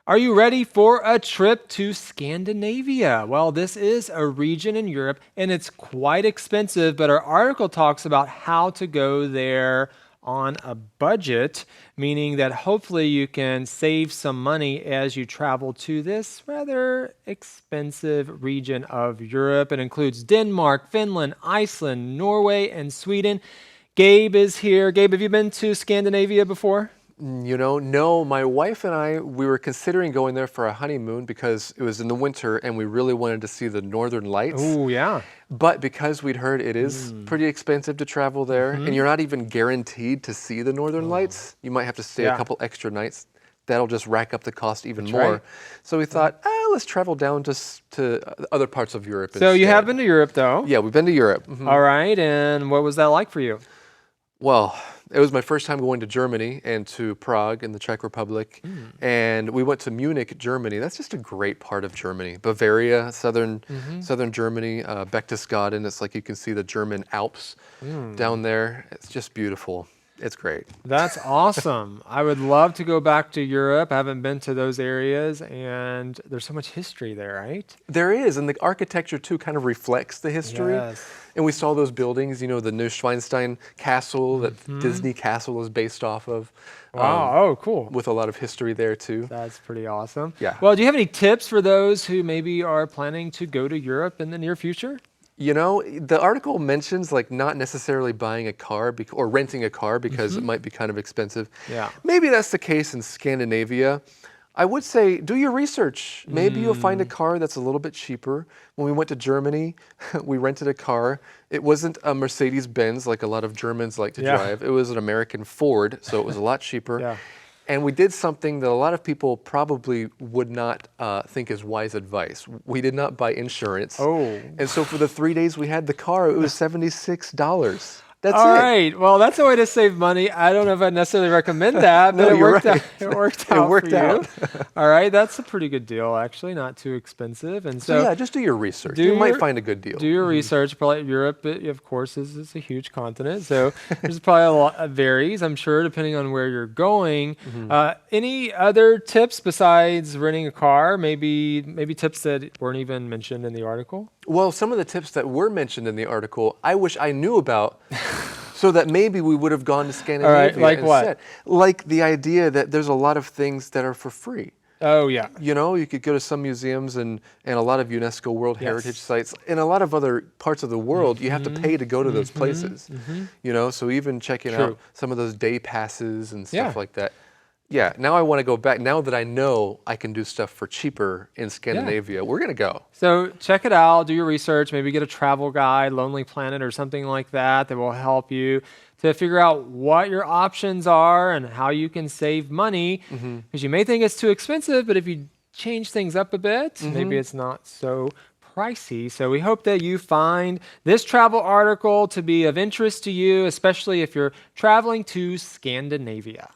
Are you ready for a trip to Scandinavia? Well, this is a region in Europe and it's quite expensive, but our article talks about how to go there on a budget, meaning that hopefully you can save some money as you travel to this rather expensive region of Europe. It includes Denmark, Finland, Iceland, Norway, and Sweden. Gabe is here. Gabe, have you been to Scandinavia before? No, my wife and I, we were considering going there for a honeymoon because it was in the winter and we really wanted to see the northern lights. Oh, yeah. But because we'd heard it is pretty expensive to travel there and you're not even guaranteed to see the northern lights, you might have to stay a couple extra nights. That'll just rack up the cost even more. Right. So we thought, let's travel down to other parts of Europe So instead. you have been to Europe, though. Yeah, we've been to Europe. All right. And what was that like for you? Well, it was my first time going to Germany and to Prague in the Czech Republic. And we went to Munich, Germany. That's just a great part of Germany. Bavaria, southern Germany, Berchtesgaden. It's like you can see the German Alps down there. It's just beautiful. It's great. That's awesome. I would love to go back to Europe. I haven't been to those areas, and there's so much history there, right? There is, and the architecture too kind of reflects the history. Yes. And we saw those buildings, the Neuschwanstein Castle that Disney Castle is based off of. Wow, oh, cool. With a lot of history there too. That's pretty awesome. Yeah. Well, do you have any tips for those who maybe are planning to go to Europe in the near future? The article mentions like not necessarily buying a car or renting a car because it might be kind of expensive. Yeah. Maybe that's the case in Scandinavia. I would say do your research. Maybe you'll find a car that's a little bit cheaper. When we went to Germany, we rented a car. It wasn't a Mercedes-Benz like a lot of Germans like to drive. It was an American Ford, so it was a lot cheaper. Yeah. And we did something that a lot of people probably would not think is wise advice. We did not buy insurance. Oh. And so for the 3 days we had the car, it was $76. That's All it. right. Well, that's a way to save money. I don't know if I'd necessarily recommend that, but No, it you're worked right. out. It worked out. It worked for out. you. All right. That's a pretty good deal, actually. Not too expensive. And So yeah, just do your research. do You might your- find a good deal. Do your research. Probably Europe, of course, is a huge continent. So there's probably a lot. It varies, I'm sure, depending on where you're going. Any other tips besides renting a car? Maybe tips that weren't even mentioned in the article? Well, some of the tips that were mentioned in the article, I wish I knew about. So that maybe we would have gone to Scandinavia like instead. what? Like the idea that there's a lot of things that are for free. Oh, yeah. You could go to some museums and a lot of UNESCO World Heritage sites. In a lot of other parts of the world, you have to pay to go to those places. So even checking out some of those day passes and stuff like that. Yeah, now I want to go back. Now that I know I can do stuff for cheaper in Scandinavia, we're going to go. So check it out, do your research, maybe get a travel guide, Lonely Planet or something like that will help you to figure out what your options are and how you can save money. Because you may think it's too expensive, but if you change things up a bit, maybe it's not so pricey. So we hope that you find this travel article to be of interest to you, especially if you're traveling to Scandinavia.